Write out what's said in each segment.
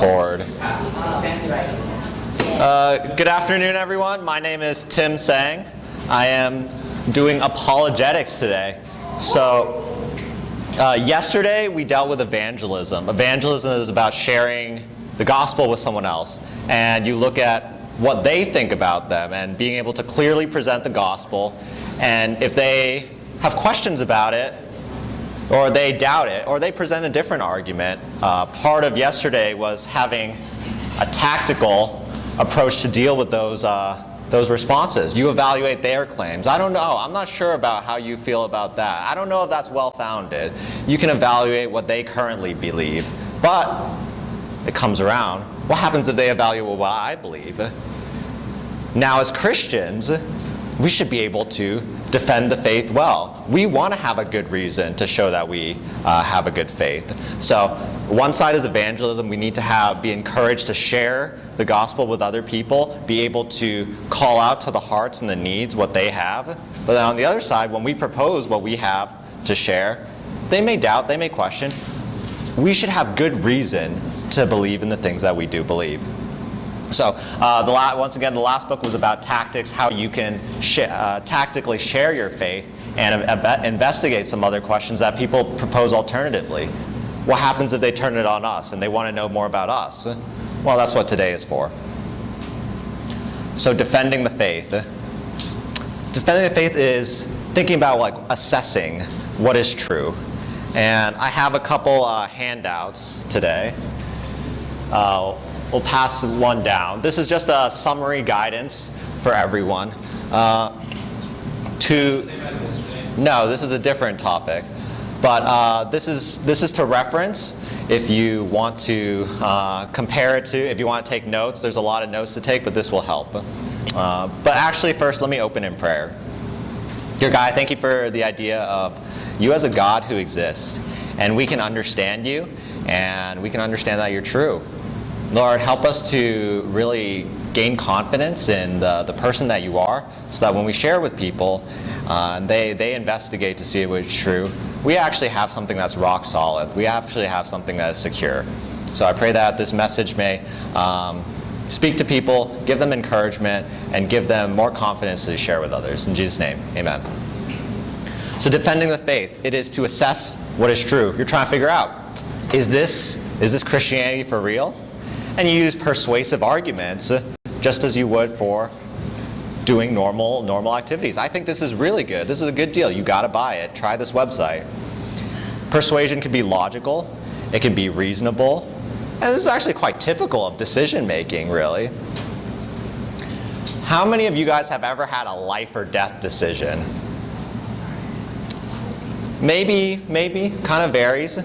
record. Good afternoon, everyone. My name is Tsang. I am doing apologetics today. So, yesterday we dealt with evangelism. Evangelism is about sharing the gospel with someone else. And you look at what they think about them and being able to clearly present the gospel. And if they have questions about it, or they doubt it, or they present a different argument, part of yesterday was having a tactical approach to deal with those responses. You evaluate their claims. I don't know. I'm not sure about how you feel about that. I don't know if that's well-founded. You can evaluate what they currently believe. But it comes around. What happens if they evaluate what I believe? Now, as Christians, we should be able to defend the faith well. We want to have a good reason to show that we have a good faith. So one side is evangelism. We need to be encouraged to share the gospel with other people, be able to call out to the hearts and the needs what they have. But then on the other side, when we propose what we have to share, they may doubt, they may question. We should have good reason to believe in the things that we do believe. So once again, the last book was about tactics, how you can tactically share your faith and investigate some other questions that people propose alternatively. What happens if they turn it on us and they want to know more about us? Well, that's what today is for. So defending the faith. Defending the faith is thinking about assessing what is true. And I have a couple handouts today. We'll pass one down. This is just a summary guidance for everyone. No, this is a different topic. But this is to reference if you want to compare it to, if you want to take notes. There's a lot of notes to take, but this will help. But actually, first, let me open in prayer. Dear God, thank you for the idea of you as a God who exists. And we can understand you, and we can understand that you're true. Lord, help us to really gain confidence in the person that you are, so that when we share with people, they investigate to see if it's true. We actually have something that's rock solid. We actually have something that is secure. So I pray that this message may speak to people, give them encouragement, and give them more confidence to share with others. In Jesus' name, amen. So defending the faith, it is to assess what is true. You're trying to figure out, is this Christianity for real? And you use persuasive arguments just as you would for doing normal activities. I think this is really good. This is a good deal. You got to buy it. Try this website. Persuasion can be logical. It can be reasonable. And this is actually quite typical of decision making, really. How many of you guys have ever had a life or death decision? Maybe, kind of varies.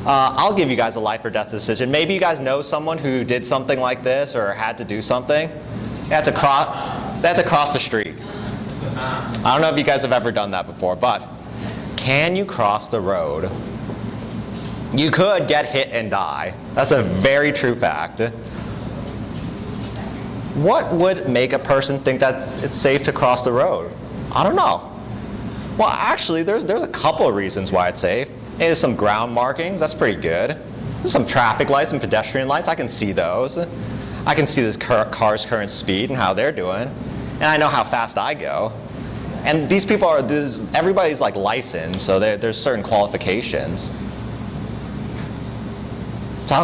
I'll give you guys a life or death decision. Maybe you guys know someone who did something like this or had to do something. They had to cross the street. I don't know if you guys have ever done that before, but can you cross the road? You could get hit and die. That's a very true fact. What would make a person think that it's safe to cross the road? I don't know. Well, actually, there's a couple of reasons why it's safe. Hey, there's some ground markings. That's pretty good. There's some traffic lights and pedestrian lights. I can see those. I can see this car's current speed and how they're doing. And I know how fast I go. And these people everybody's licensed, so there's certain qualifications. So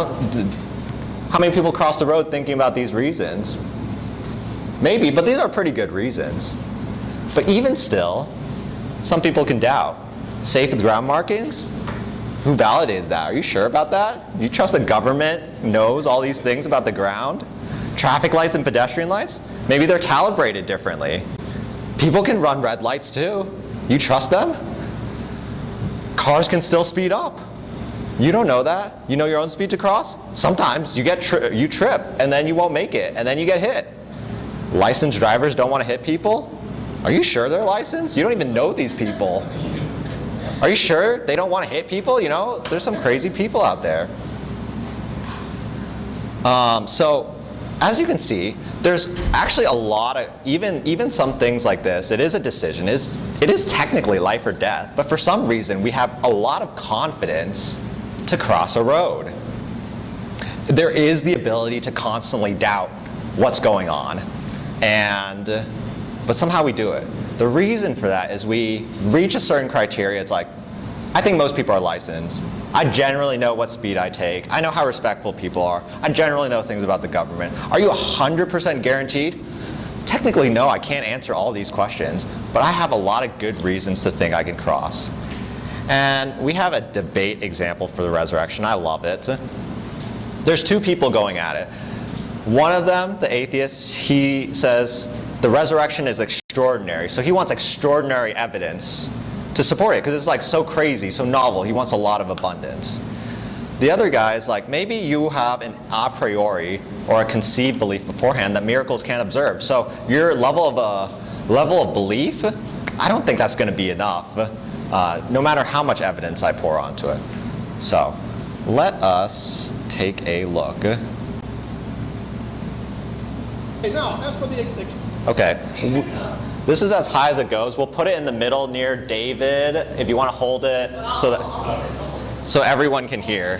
how many people cross the road thinking about these reasons? Maybe, but these are pretty good reasons. But even still, some people can doubt. Safe with ground markings? Who validated that? Are you sure about that? You trust the government knows all these things about the ground? Traffic lights and pedestrian lights? Maybe they're calibrated differently. People can run red lights too. You trust them? Cars can still speed up. You don't know that. You know your own speed to cross? Sometimes you you trip and then you won't make it and then you get hit. Licensed drivers don't want to hit people? Are you sure they're licensed? You don't even know these people. Are you sure they don't want to hit people? You know, there's some crazy people out there. So, as you can see, there's actually a lot of, even some things like this, it is a decision. It is technically life or death, but for some reason we have a lot of confidence to cross a road. there is the ability to constantly doubt what's going on, but somehow we do it. The reason for that is we reach a certain criteria. It's like, I think most people are licensed. I generally know what speed I take. I know how respectful people are. I generally know things about the government. Are you 100% guaranteed? Technically, no, I can't answer all these questions, but I have a lot of good reasons to think I can cross. And we have a debate example for the resurrection. I love it. There's two people going at it. One of them, the atheist, he says the resurrection is extraordinary. So he wants extraordinary evidence to support it, because it's like so crazy, so novel. He wants a lot of abundance. The other guy is like, maybe you have an a priori or a conceived belief beforehand that miracles can't observe. So your level of belief, I don't think that's going to be enough, no matter how much evidence I pour onto it. So let us take a look. Hey, no, that's what the Okay. This is as high as it goes. We'll put it in the middle near David if you want to hold it so everyone can hear.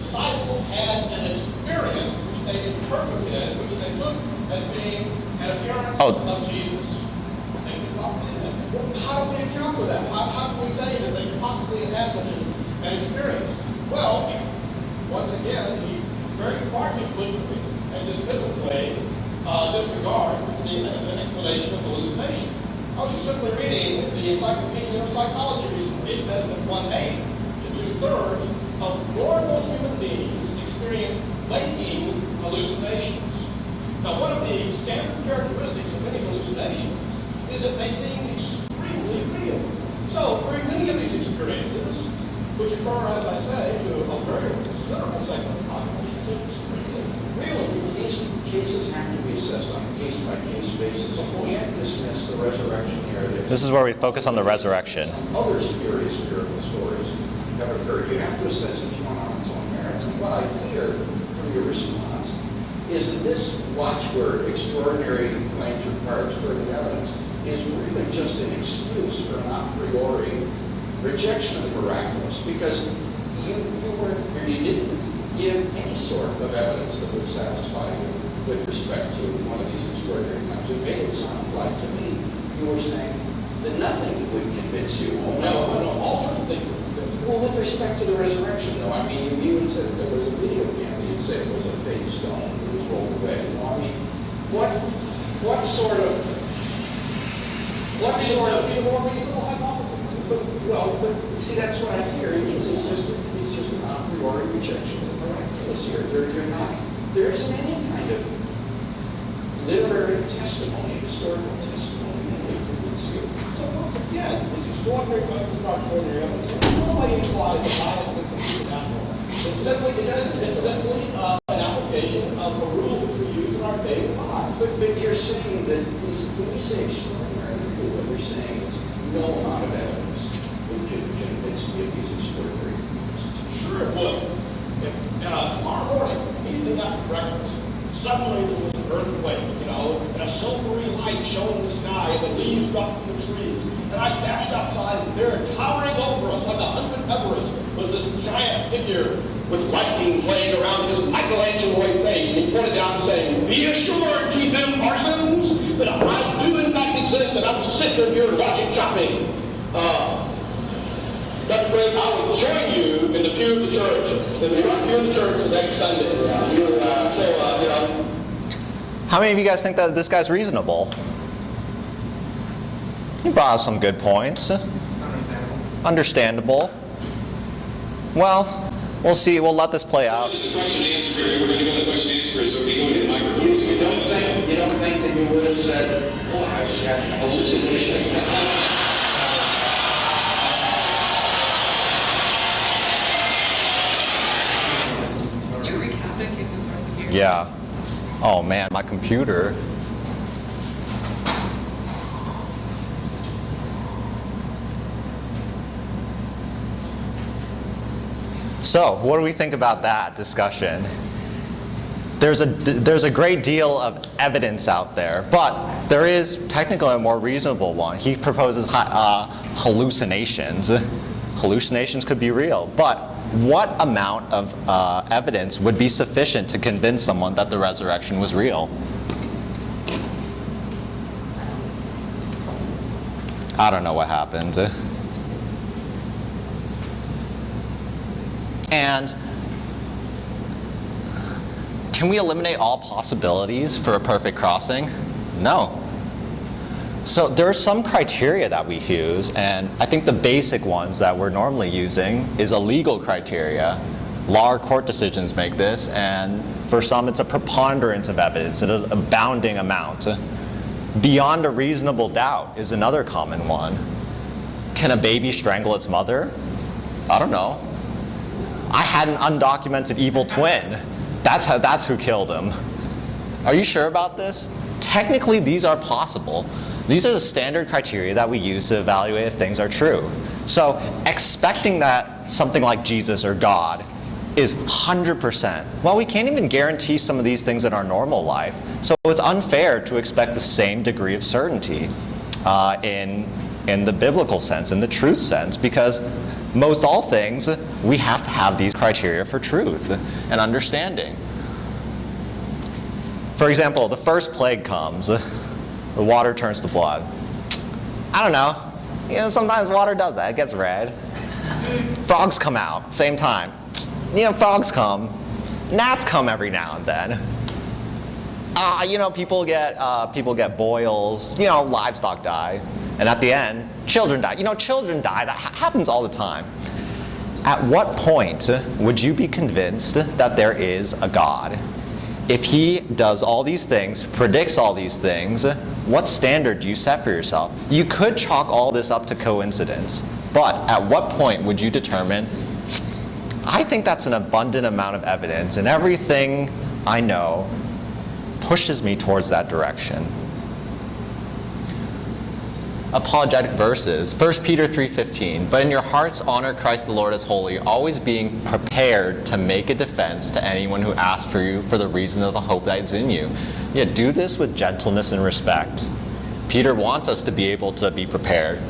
Disciples had an experience which they interpreted, which they took as being an appearance of Jesus. How do we account for that? How can we say that they could possibly have had such an experience? Well, once again, he very quietly and dismissively disregards an explanation of hallucinations. I was just simply reading the Encyclopedia of Psychology recently. It says that 1/8 to 2/3 of normal human beings experience waking hallucinations. Now, one of the standard characteristics of many hallucinations is that they seem extremely real. So, during many of these experiences, which occur, as I say, to a very considerable segment of the population, it's extremely real. These cases have to be assessed on a case-by-case basis. We can't dismiss the resurrection here. This is where we focus on the resurrection. Other spurious miracle stories have occurred. You have to assess each one on its own merits. And what I hear from your response is that this watchword, extraordinary claims require extraordinary evidence, is really just an excuse for an a priori rejection of the miraculous, because you didn't give any sort of evidence that would satisfy you with respect to one of these extraordinary claims. It made it sound like to me you were saying that nothing would convince you. All sorts of things. Well, with respect to the resurrection, though, I mean, you even said there was a video camera. You'd say it was a fake stone that was rolled away. I mean, what sort of more reasonable hypothesis? Well, but see, that's what I hear. It's just an a priori rejection of the miraculous here. There isn't any kind of literary testimony, historical testimony that would convince you. So once again, this extraordinary evidence in no way implies a bias with the supernatural. It's simply an application of a rule which we use in our daily lives. But you're saying that when you say extraordinary, what you're saying is no amount of evidence would convince me of these extraordinary things. Sure it would. If tomorrow morning, immediately after breakfast, suddenly there was an earthquake, and a silvery light shone in the sky, and the leaves dropped from the trees. And I dashed outside, and there, towering over us like a 100 Everest, was this giant figure with lightning playing around his Michelangelo-like face. And he pointed down saying, "Be assured, Keith M. Parsons, that I do in fact exist, and I'm sick of your logic chopping. Dr. Craig, I will join you in the pew of the church, in the pew of the church the next Sunday." How many of you guys think that this guy's reasonable? He brought up some good points. It's understandable. Understandable. Well, we'll see. We'll let this play out. The question and answer period. We're going to go to the question and answer period, so we go to the microphone. You don't think that you would have said, "Oh, I was having a hallucination"? You recap it in case it's hard to hear. Yeah. Oh man, my computer. So, what do we think about that discussion? there's a great deal of evidence out there, but there is technically a more reasonable one. He proposes hallucinations. Hallucinations could be real, but what amount of evidence would be sufficient to convince someone that the resurrection was real? I don't know what happened. And can we eliminate all possibilities for a perfect crossing? No. So there are some criteria that we use, and I think the basic ones that we're normally using is a legal criteria. Law or court decisions make this, and for some it's a preponderance of evidence, an abounding amount. Beyond a reasonable doubt is another common one. Can a baby strangle its mother? I don't know. I had an undocumented evil twin. That's who killed him. Are you sure about this? Technically, these are possible. These are the standard criteria that we use to evaluate if things are true. So expecting that something like Jesus or God is 100%. Well, we can't even guarantee some of these things in our normal life. So it's unfair to expect the same degree of certainty in the biblical sense, in the truth sense, because most all things, we have to have these criteria for truth and understanding. For example, the first plague comes, the water turns to blood. I don't know, sometimes water does that, it gets red. Frogs come out, same time. Frogs come, gnats come every now and then. People get boils, livestock die, and at the end, children die. Children die, that happens all the time. At what point would you be convinced that there is a God? If he does all these things, predicts all these things, what standard do you set for yourself? You could chalk all this up to coincidence, but at what point would you determine, I think that's an abundant amount of evidence, and everything I know pushes me towards that direction? Apologetic verses. 1 Peter 3:15. But in your hearts honor Christ the Lord as holy, always being prepared to make a defense to anyone who asks for you for the reason of the hope that is in you. Yet do this with gentleness and respect. Peter wants us to be able to be prepared.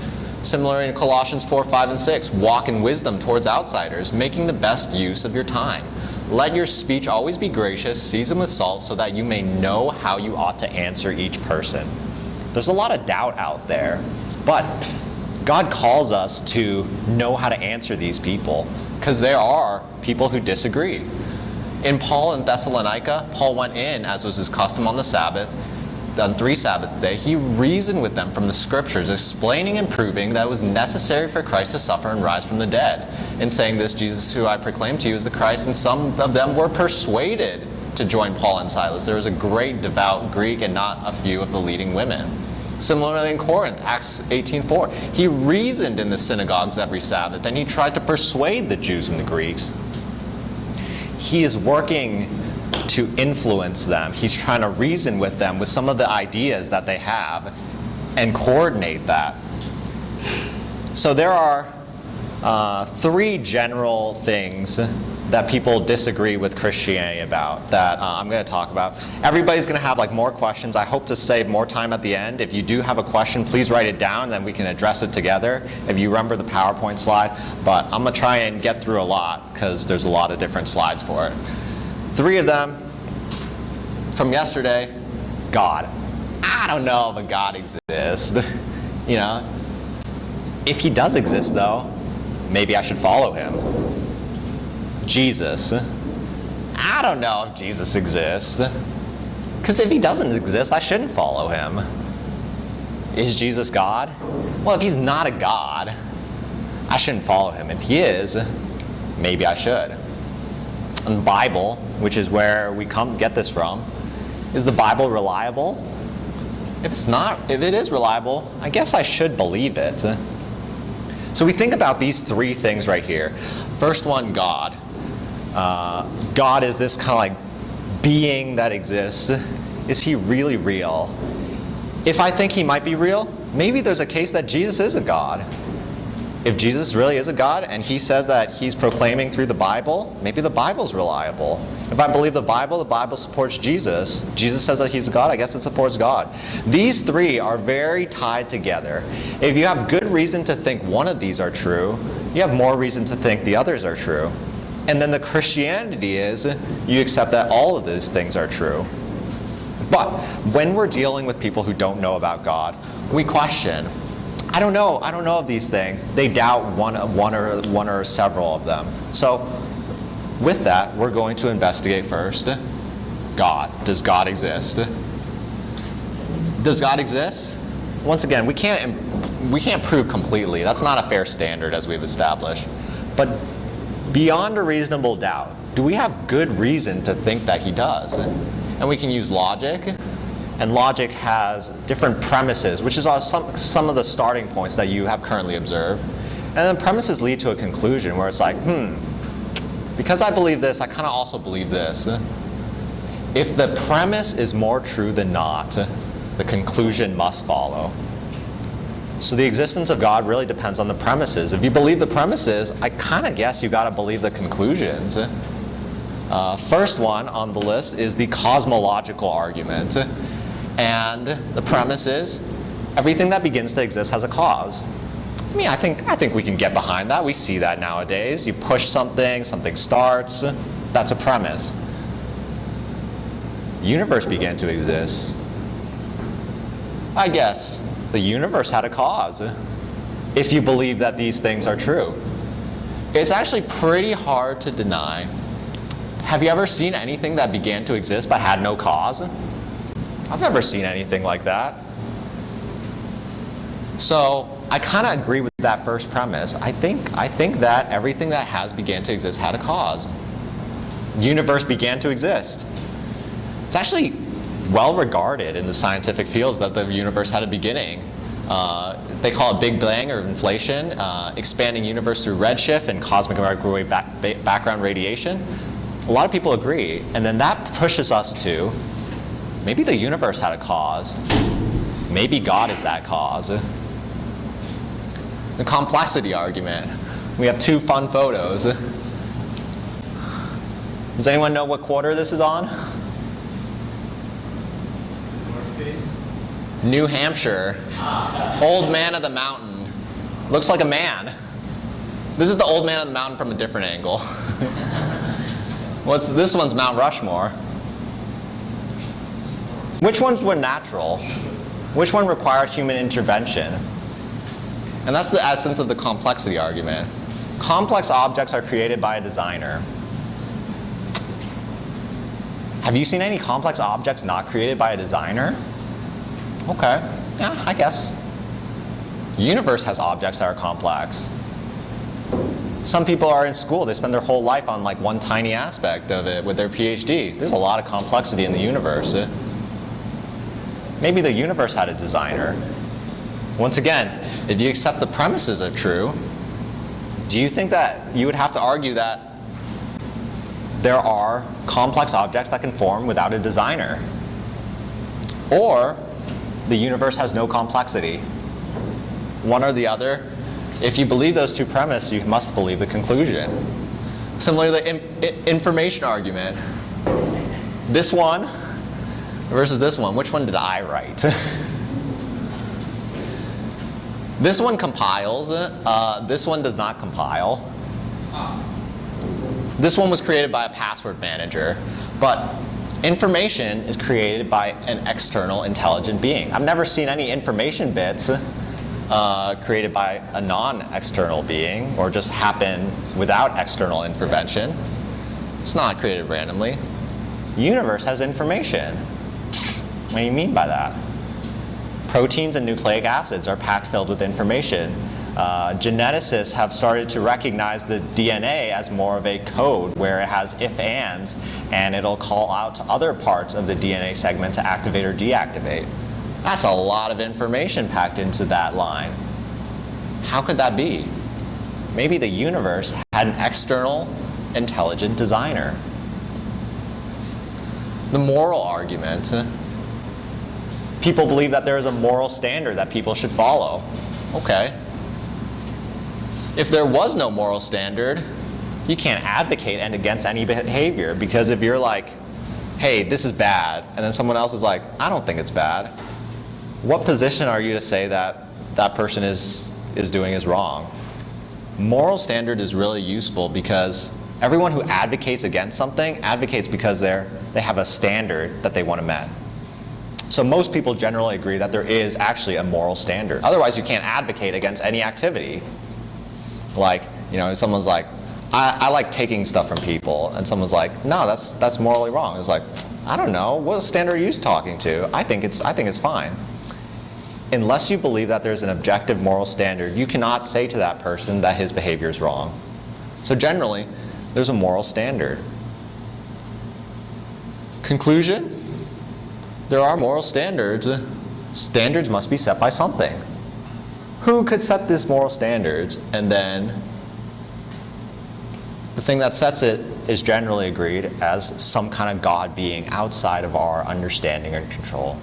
Similarly in Colossians 4, 5, and 6, walk in wisdom towards outsiders, making the best use of your time. Let your speech always be gracious, seasoned with salt, so that you may know how you ought to answer each person. There's a lot of doubt out there, but God calls us to know how to answer these people, because there are people who disagree. In Paul in Thessalonica, Paul went in, as was his custom on the Sabbath, on 3 Sabbath day, he reasoned with them from the scriptures, explaining and proving that it was necessary for Christ to suffer and rise from the dead. In saying this, Jesus, who I proclaim to you, is the Christ, and some of them were persuaded to join Paul and Silas. There was a great devout Greek and not a few of the leading women. Similarly in Corinth, Acts 18:4, he reasoned in the synagogues every Sabbath, and he tried to persuade the Jews and the Greeks. He is working to influence them. He's trying to reason with them with some of the ideas that they have and coordinate that. So there are 3 general things that people disagree with Christianity about that I'm going to talk about. Everybody's going to have more questions. I hope to save more time at the end. If you do have a question, please write it down, then we can address it together if you remember the PowerPoint slide. But I'm going to try and get through a lot because there's a lot of different slides for it. 3 of them from yesterday. God. I don't know if a God exists. If he does exist though, maybe I should follow him. Jesus. I don't know if Jesus exists. Because if he doesn't exist, I shouldn't follow him. Is Jesus God? Well, if he's not a God, I shouldn't follow him. If he is, maybe I should. And the Bible, which is where we get this from, is the Bible reliable? If it is reliable, I guess I should believe it. So we think about these 3 things right here. First one, God. God is this kind of being that exists. Is he really real? If I think he might be real, maybe there's a case that Jesus is a God. if Jesus really is a God and he says that he's proclaiming through the Bible, maybe the Bible's reliable. If I believe the Bible supports Jesus. Jesus says that he's a God, I guess it supports God. These three are very tied together. If you have good reason to think one of these are true, you have more reason to think the others are true. And then the Christianity is you accept that all of these things are true. But when we're dealing with people who don't know about God, we question. I don't know of these things. They doubt one or several of them. So with that, we're going to investigate first God. Does God exist? Does God exist? Once again, we can't prove completely. That's not a fair standard as we've established. But beyond a reasonable doubt, do we have good reason to think that he does? And we can use logic. And logic has different premises, which is some of the starting points that you have currently observed. And then premises lead to a conclusion where it's like, because I believe this, I kind of also believe this. If the premise is more true than not, the conclusion must follow. So the existence of God really depends on the premises. If you believe the premises, I kind of guess you got to believe the conclusions. First one on the list is the cosmological argument. And the premise is everything that begins to exist has a cause. I mean, I think we can get behind that. We see that nowadays. You push something starts. That's a premise. The universe began to exist. I guess the universe had a cause, if you believe that these things are true. It's actually pretty hard to deny. Have you ever seen anything that began to exist but had no cause? I've never seen anything like that. So I kind of agree with that first premise. I think that everything that has began to exist had a cause. The universe began to exist. It's actually well regarded in the scientific fields that the universe had a beginning. They call it Big Bang or inflation, expanding universe through redshift and cosmic microwave background radiation. A lot of people agree, and then that pushes us to maybe the universe had a cause. Maybe God is that cause. The complexity argument. We have two fun photos. Does anyone know what quarter this is on? New Hampshire. Old man of the mountain. Looks like a man. This is the old man of the mountain from a different angle. This one's Mount Rushmore. Which ones were natural? Which one required human intervention? And that's the essence of the complexity argument. Complex objects are created by a designer. Have you seen any complex objects not created by a designer? Okay, yeah, I guess. The universe has objects that are complex. Some people are in school, they spend their whole life on like one tiny aspect of it with their PhD. There's a lot of complexity in the universe. Maybe the universe had a designer. Once again, if you accept the premises are true, do you think that you would have to argue that there are complex objects that can form without a designer? Or the universe has no complexity? One or the other. If you believe those two premises, you must believe the conclusion. Similarly, the information argument. This one versus this one. Which one did I write? This one compiles. This one does not compile. This one was created by a password manager. But information is created by an external intelligent being. I've never seen any information bits created by a non-external being or just happen without external intervention. It's not created randomly. The universe has information. What do you mean by that? Proteins and nucleic acids are packed filled with information. Geneticists have started to recognize the DNA as more of a code where it has if-ands and it'll call out to other parts of the DNA segment to activate or deactivate. That's a lot of information packed into that line. How could that be? Maybe the universe had an external, intelligent designer. The moral argument. People believe that there is a moral standard that people should follow. Okay. if there was no moral standard, you can't advocate and against any behavior, because if you're like, hey, this is bad, and then someone else is like, I don't think it's bad, what position are you to say that that person is doing is wrong? Moral standard is really useful because everyone who advocates against something advocates because they have a standard that they want to met. So most people generally agree that there is actually a moral standard. Otherwise, you can't advocate against any activity. Like, someone's like, I like taking stuff from people, and someone's like, no, that's morally wrong. It's like, I don't know, what standard are you talking to? I think it's fine. Unless you believe that there's an objective moral standard, you cannot say to that person that his behavior is wrong. So generally, there's a moral standard. Conclusion? There are moral standards. Standards must be set by something. Who could set these moral standards? And then the thing that sets it is generally agreed as some kind of God being outside of our understanding and control.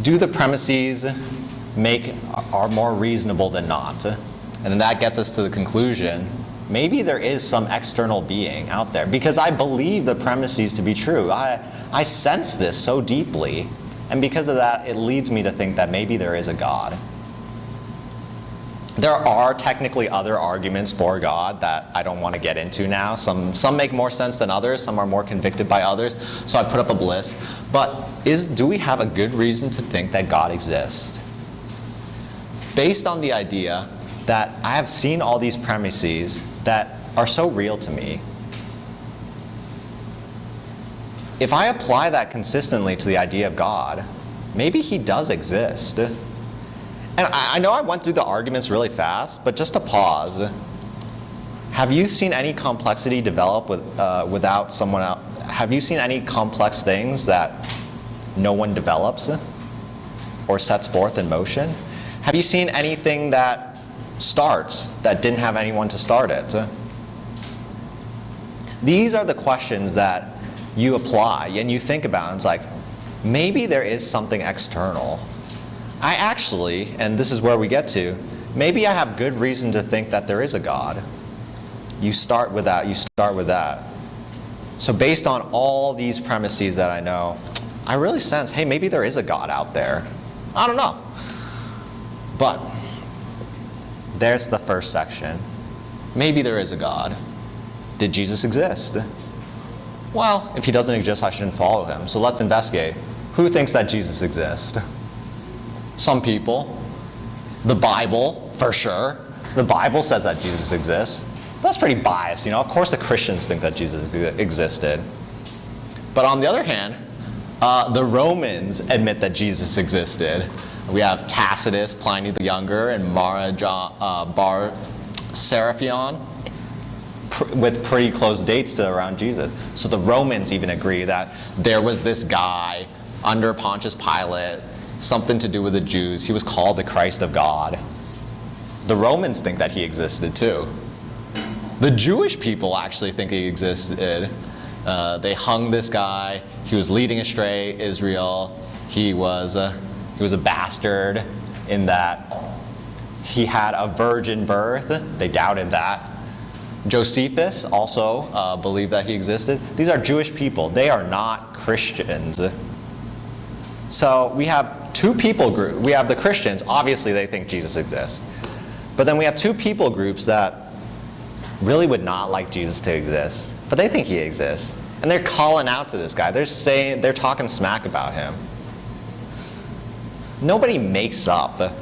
Do the premises are more reasonable than not? And then that gets us to the conclusion, maybe there is some external being out there, because I believe the premises to be true. I sense this so deeply, and because of that, it leads me to think that maybe there is a God. There are technically other arguments for God that I don't want to get into now. Some make more sense than others. Some are more convicted by others. So I put up a list. But do we have a good reason to think that God exists? Based on the idea that I have seen all these premises that are so real to me. If I apply that consistently to the idea of God, maybe he does exist. And I know I went through the arguments really fast, but just to pause, have you seen any complexity develop without someone else? Have you seen any complex things that no one develops or sets forth in motion? Have you seen anything that starts that didn't have anyone to start it? These are the questions that you apply and you think about, and it's like, maybe there is something external. I actually, and this is where we get to, maybe I have good reason to think that there is a God. You start with that. So based on all these premises that I know, I really sense, hey, maybe there is a God out there. I don't know. But there's the first section. Maybe there is a God. Did Jesus exist? Well, if he doesn't exist, I shouldn't follow him. So let's investigate. Who thinks that Jesus exists? Some people. The Bible, for sure. The Bible says that Jesus exists. That's pretty biased, Of course the Christians think that Jesus existed. But on the other hand, the Romans admit that Jesus existed. We have Tacitus, Pliny the Younger, and Bar Seraphion, with pretty close dates to around Jesus. So the Romans even agree that there was this guy under Pontius Pilate, something to do with the Jews. He was called the Christ of God. The Romans think that he existed too. The Jewish people actually think he existed. They hung this guy. He was leading astray Israel. He was a bastard in that he had a virgin birth. They doubted that. Josephus also believed that he existed. These are Jewish people. They are not Christians. So we have two people groups. We have the Christians. Obviously, they think Jesus exists. But then we have two people groups that really would not like Jesus to exist, but they think he exists. And they're calling out to this guy. They're talking smack about him. Nobody makes up an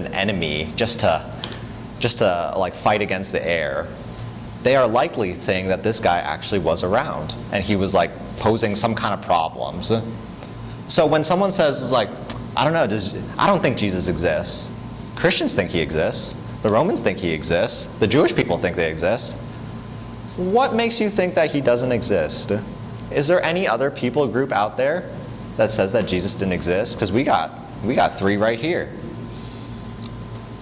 enemy just to like fight against the air. They are likely saying that this guy actually was around and he was like posing some kind of problems. So when someone says, like, I don't know, I don't think Jesus exists. Christians think he exists. The Romans think he exists. The Jewish people think they exist. What makes you think that he doesn't exist? Is there any other people group out there that says that Jesus didn't exist? Because we got three right here.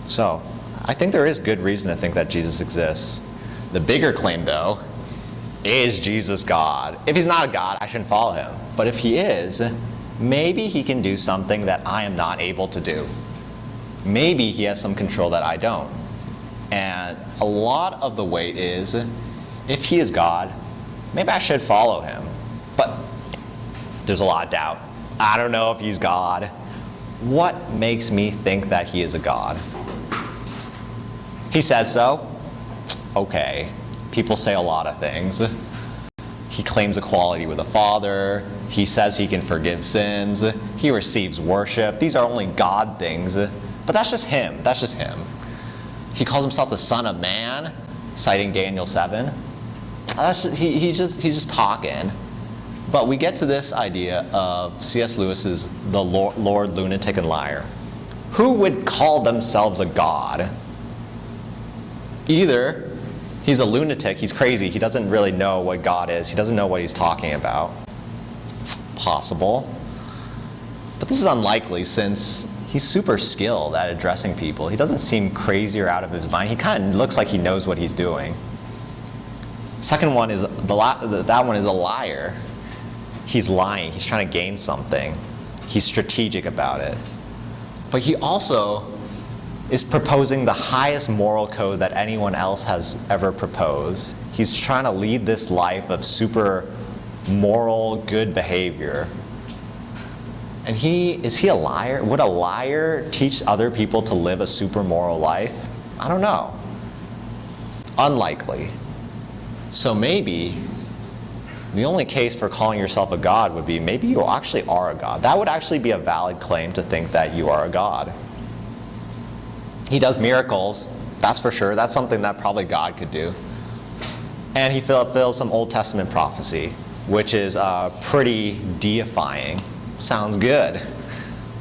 So I think there is good reason to think that Jesus exists. The bigger claim, though, is Jesus God? If he's not a God, I shouldn't follow him. But if he is, maybe he can do something that I am not able to do. maybe he has some control that I don't. And a lot of the weight is, if he is God, maybe I should follow him. But there's a lot of doubt. I don't know if he's God. What makes me think that he is a God? He says so. Okay. People say a lot of things. He claims equality with the Father. He says he can forgive sins. He receives worship. These are only God things. But that's just him. That's just him. He calls himself the Son of Man, citing Daniel 7. He's just talking. But we get to this idea of C.S. Lewis's The Lord, Lunatic, and Liar. Who would call themselves a god? Either he's a lunatic, he's crazy, he doesn't really know what God is, he doesn't know what he's talking about. Possible. But this is unlikely since he's super skilled at addressing people. He doesn't seem crazy or out of his mind. He kind of looks like he knows what he's doing. Second one is, that one is a liar. He's lying, he's trying to gain something. He's strategic about it. But he also is proposing the highest moral code that anyone else has ever proposed. He's trying to lead this life of super moral, good behavior. And is he a liar? Would a liar teach other people to live a super moral life? I don't know. Unlikely. So maybe the only case for calling yourself a god would be maybe you actually are a god. That would actually be a valid claim to think that you are a god. He does miracles, that's for sure. That's something that probably God could do. And he fulfills some Old Testament prophecy, which is pretty deifying. Sounds good.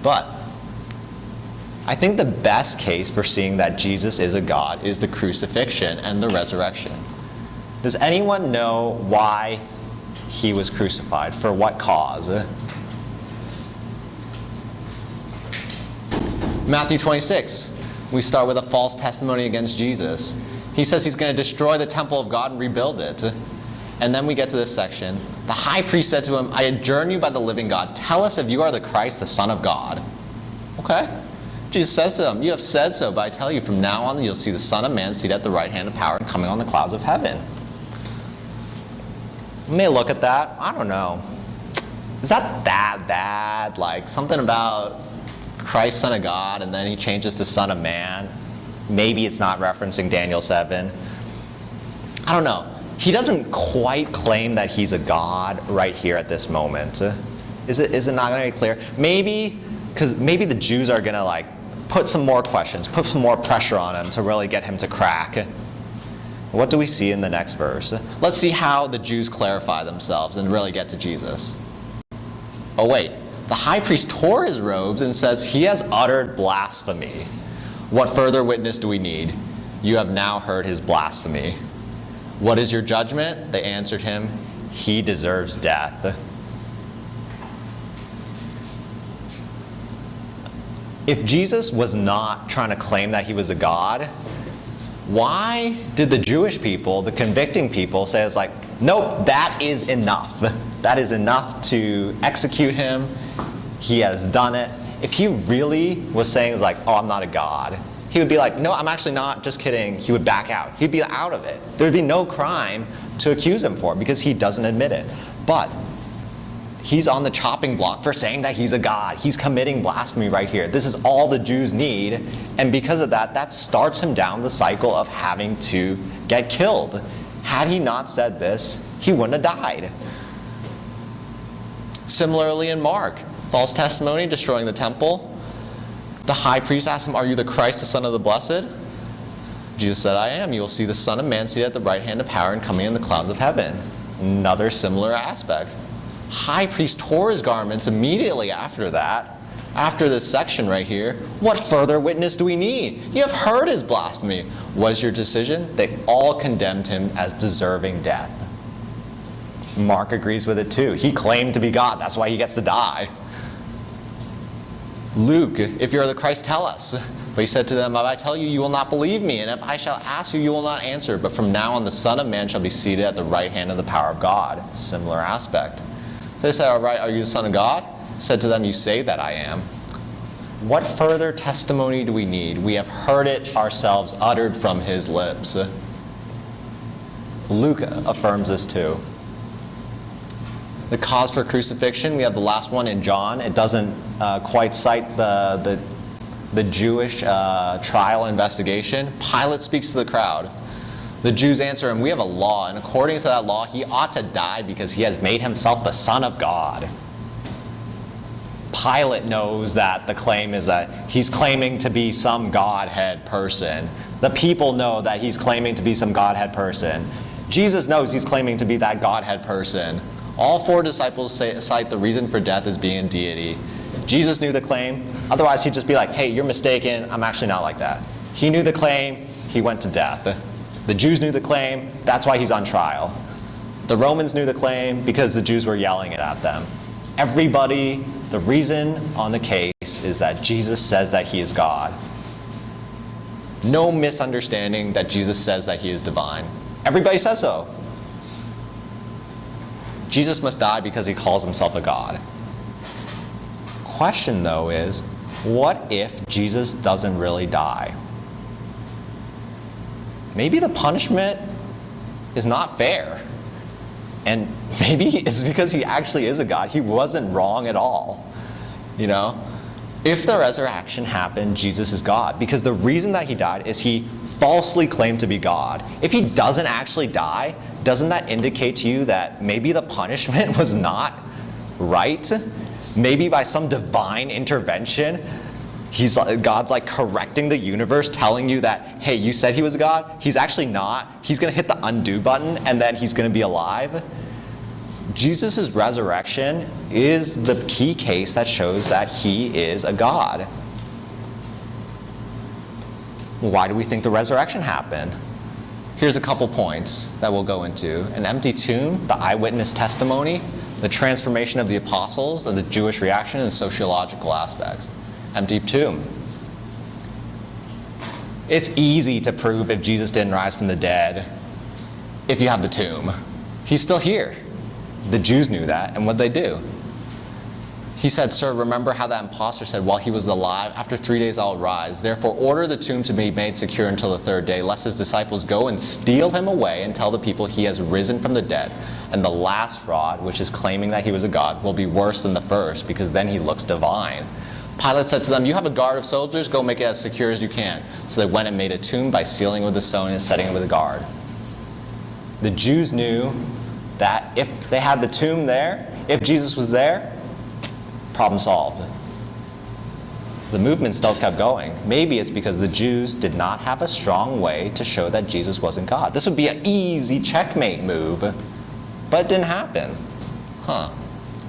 But I think the best case for seeing that Jesus is a God is the crucifixion and the resurrection. Does anyone know why he was crucified? For what cause? Matthew 26. We start with a false testimony against Jesus. He says he's going to destroy the temple of God and rebuild it. And then we get to this section. The high priest said to him, I adjourn you by the living God. Tell us if you are the Christ, the Son of God. Okay. Jesus says to him, you have said so, but I tell you, from now on you'll see the Son of Man seated at the right hand of power and coming on the clouds of heaven. You may look at that. I don't know. Is that bad? Like something about Christ, Son of God, and then he changes to Son of Man. Maybe it's not referencing Daniel 7. I don't know. He doesn't quite claim that he's a god right here at this moment. Is it not going to be clear? Maybe, because maybe the Jews are going to put some more questions, put some more pressure on him to really get him to crack. What do we see in the next verse? Let's see how the Jews clarify themselves and really get to Jesus. Oh wait. The high priest tore his robes and says, he has uttered blasphemy. What further witness do we need? You have now heard his blasphemy. What is your judgment? They answered him, he deserves death. If Jesus was not trying to claim that he was a god, why did the Jewish people, the convicting people, say nope, that is enough. That is enough to execute him. He has done it. If he really was saying oh, I'm not a god, he would be no, I'm actually not, just kidding. He would back out. He'd be out of it. There would be no crime to accuse him for because he doesn't admit it. But he's on the chopping block for saying that he's a god. He's committing blasphemy right here. This is all the Jews need. And because of that, that starts him down the cycle of having to get killed. Had he not said this, he wouldn't have died. Similarly in Mark, false testimony, destroying the temple. The high priest asked him, are you the Christ, the Son of the Blessed? Jesus said, I am. You will see the Son of Man seated at the right hand of power and coming in the clouds of heaven. Another similar aspect. High priest tore his garments immediately after that. After this section right here, what further witness do we need? You have heard his blasphemy. What is your decision? They all condemned him as deserving death. Mark agrees with it too. He claimed to be God. That's why he gets to die. Luke, if you are the Christ, tell us. But he said to them, if I tell you, you will not believe me. And if I shall ask you, you will not answer. But from now on, the Son of Man shall be seated at the right hand of the power of God. Similar aspect. So they said, all right, are you the Son of God? He said to them, you say that I am. What further testimony do we need? We have heard it ourselves uttered from his lips. Luke affirms this too. The cause for crucifixion, we have the last one in John. It doesn't quite cite the Jewish trial investigation. Pilate speaks to the crowd. The Jews answer him, we have a law, and according to that law, he ought to die because he has made himself the Son of God. Pilate knows that the claim is that he's claiming to be some Godhead person. The people know that he's claiming to be some Godhead person. Jesus knows he's claiming to be that Godhead person. All four disciples cite the reason for death as being deity. Jesus knew the claim. Otherwise, he'd just be like, hey, you're mistaken. I'm actually not like that. He knew the claim. He went to death. The Jews knew the claim. That's why he's on trial. The Romans knew the claim because the Jews were yelling it at them. Everybody, the reason on the case is that Jesus says that he is God. No misunderstanding that Jesus says that he is divine. Everybody says so. Jesus must die because he calls himself a God. Question though is, what if Jesus doesn't really die? Maybe the punishment is not fair. And maybe it's because he actually is a God. He wasn't wrong at all. You know? If the resurrection happened, Jesus is God. Because the reason that he died is he falsely claimed to be God. If he doesn't actually die, doesn't that indicate to you that maybe the punishment was not right? Maybe by some divine intervention, God's like correcting the universe, telling you that, hey, you said he was a God. He's actually not. He's going to hit the undo button, and then he's going to be alive. Jesus' resurrection is the key case that shows that he is a God. Why do we think the resurrection happened? Here's a couple points that we'll go into. An empty tomb, the eyewitness testimony, the transformation of the apostles, and the Jewish reaction, and sociological aspects. Empty tomb. It's easy to prove if Jesus didn't rise from the dead if you have the tomb. He's still here. The Jews knew that, and what'd they do? He said, sir, remember how that impostor said, while he was alive, after 3 days I'll rise. Therefore order the tomb to be made secure until the third day, lest his disciples go and steal him away and tell the people he has risen from the dead. And the last fraud, which is claiming that he was a god, will be worse than the first, because then he looks divine. Pilate said to them, you have a guard of soldiers, go make it as secure as you can. So they went and made a tomb by sealing it with a stone and setting it with a guard. The Jews knew that if they had the tomb there, if Jesus was there, problem solved. The movement still kept going. Maybe it's because the Jews did not have a strong way to show that Jesus wasn't God. This would be an easy checkmate move, but it didn't happen.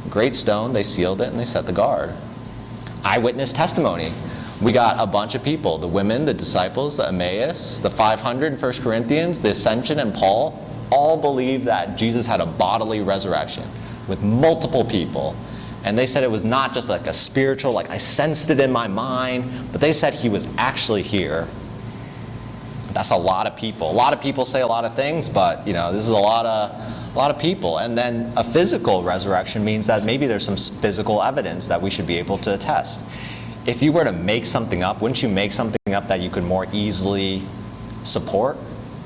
Great stone, they sealed it and they set the guard. Eyewitness testimony. We got a bunch of people, the women, the disciples, the Emmaus, the 500 in 1 Corinthians, the Ascension, and Paul, all believed that Jesus had a bodily resurrection with multiple people. And they said it was not just like a spiritual, like I sensed it in my mind, but they said he was actually here. That's a lot of people. A lot of people say a lot of things, but this is a lot of people. And then a physical resurrection means that maybe there's some physical evidence that we should be able to attest. If you were to make something up, wouldn't you make something up that you could more easily support?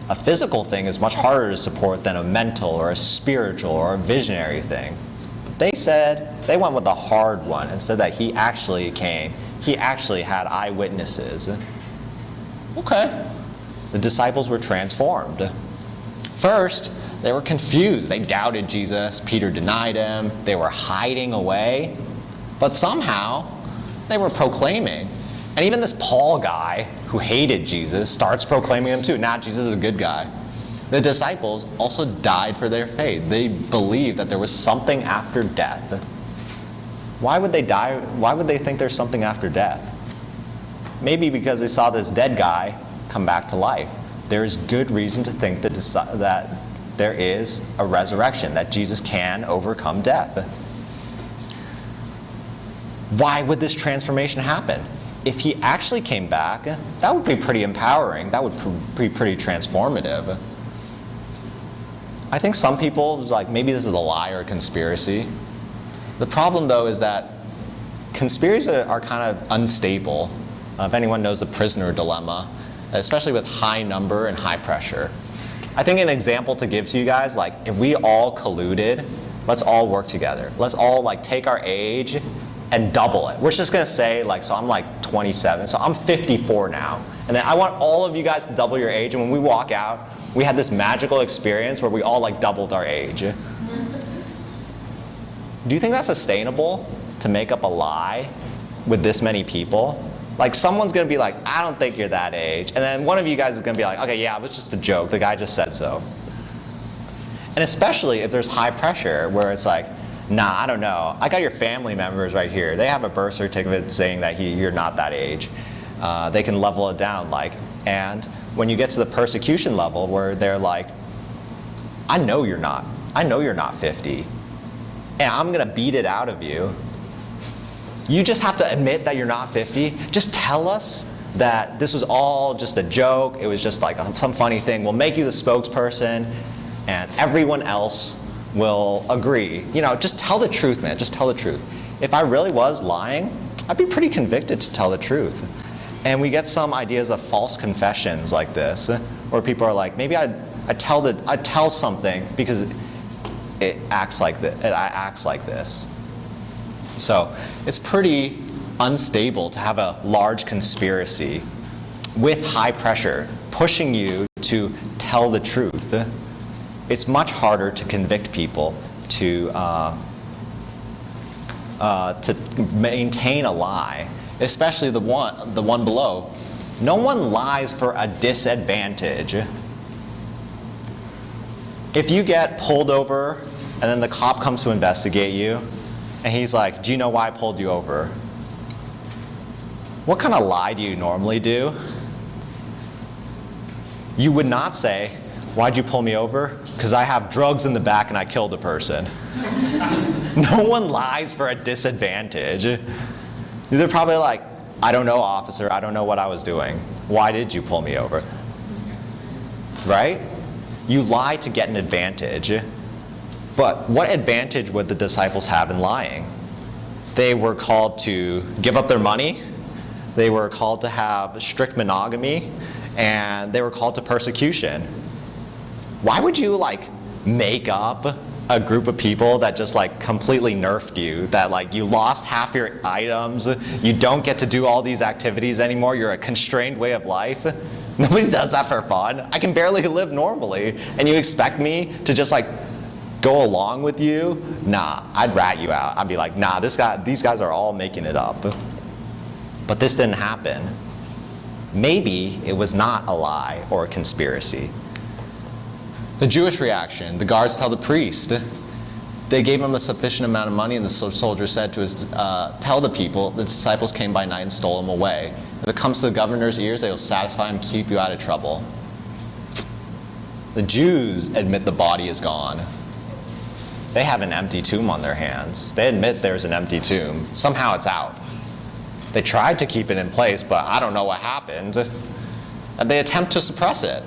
A physical thing is much harder to support than a mental or a spiritual or a visionary thing. They went with the hard one and said that he actually came. He actually had eyewitnesses. Okay. The disciples were transformed. First, they were confused. They doubted Jesus. Peter denied him. They were hiding away. But somehow, they were proclaiming. And even this Paul guy who hated Jesus starts proclaiming him too. Nah, Jesus is a good guy. The disciples also died for their faith. They believed that there was something after death. Why would they die? Why would they think there's something after death? Maybe because they saw this dead guy come back to life. There's good reason to think that there is a resurrection, that Jesus can overcome death. Why would this transformation happen? If he actually came back, that would be pretty empowering. That would be pretty transformative. I think some people, maybe this is a lie or a conspiracy. The problem, though, is that conspiracies are kind of unstable. If anyone knows the prisoner dilemma, especially with high number and high pressure. I think an example to give to you guys, like if we all colluded, let's all work together. Let's all like take our age and double it. We're just gonna say like, so I'm like 27, so I'm 54 now. And then I want all of you guys to double your age, and when we walk out, we had this magical experience where we all like doubled our age. Do you think that's sustainable to make up a lie with this many people? Like someone's gonna be like, I don't think you're that age. And then one of you guys is gonna be like, okay, yeah, it was just a joke. The guy just said so. And especially if there's high pressure where it's like, nah, I don't know. I got your family members right here. They have a birth certificate saying that you're not that age. They can level it down like, and when you get to the persecution level where they're like, I know you're not 50. And I'm gonna beat it out of you. You just have to admit that you're not 50. Just tell us that this was all just a joke. It was just like some funny thing. We'll make you the spokesperson, and everyone else will agree. You know, just tell the truth, man. Just tell the truth. If I really was lying, I'd be pretty convicted to tell the truth. And we get some ideas of false confessions like this, where people are like, maybe I tell something because it acts like this. It acts like this. So it's pretty unstable to have a large conspiracy with high pressure pushing you to tell the truth. It's much harder to convict people to maintain a lie, especially the one below. No one lies for a disadvantage. If you get pulled over and then the cop comes to investigate you, and he's like, do you know why I pulled you over? What kind of lie do you normally do? You would not say, why'd you pull me over? Because I have drugs in the back and I killed a person. No one lies for a disadvantage. They're probably like, I don't know, officer, I don't know what I was doing. Why did you pull me over? Right? You lie to get an advantage. But what advantage would the disciples have in lying? They were called to give up their money, they were called to have strict monogamy, and they were called to persecution. Why would you like make up a group of people that just like completely nerfed you, that like you lost half your items, you don't get to do all these activities anymore, you're a constrained way of life? Nobody does that for fun. I can barely live normally, and you expect me to just like go along with you? Nah, I'd rat you out. I'd be like, nah, these guys are all making it up. But this didn't happen. Maybe it was not a lie or a conspiracy. The Jewish reaction, the guards tell the priest. They gave him a sufficient amount of money, and the soldier said to his, tell the people, the disciples came by night and stole him away. If it comes to the governor's ears, they will satisfy him, keep you out of trouble. The Jews admit the body is gone. They have an empty tomb on their hands. They admit there's an empty tomb. Somehow it's out. They tried to keep it in place, but I don't know what happened. And they attempt to suppress it.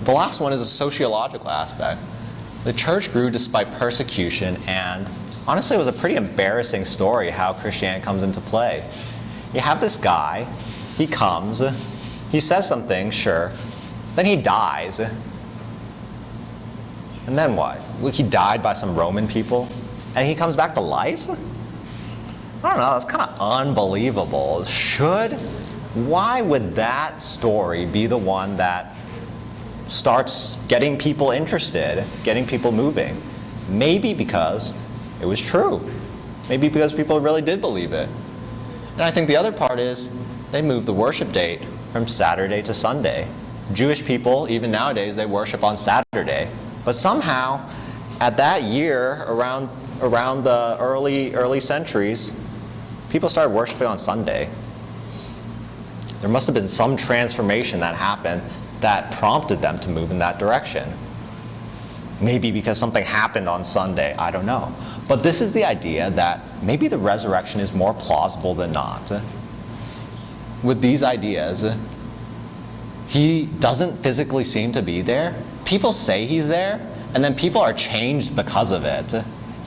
The last one is a sociological aspect. The church grew despite persecution, and honestly it was a pretty embarrassing story how Christianity comes into play. You have this guy, he comes, he says some things, sure, then he dies. And then what? He died by some Roman people, and he comes back to life? I don't know, that's kind of unbelievable. Why would that story be the one that starts getting people interested, getting people moving? Maybe because it was true. Maybe because people really did believe it. And I think the other part is they moved the worship date from Saturday to Sunday. Jewish people, even nowadays, they worship on Saturday. But somehow, at that year, around the early centuries, people started worshiping on Sunday. There must have been some transformation that happened that prompted them to move in that direction. Maybe because something happened on Sunday, I don't know. But this is the idea that maybe the resurrection is more plausible than not. With these ideas, he doesn't physically seem to be there. People say he's there, and then people are changed because of it.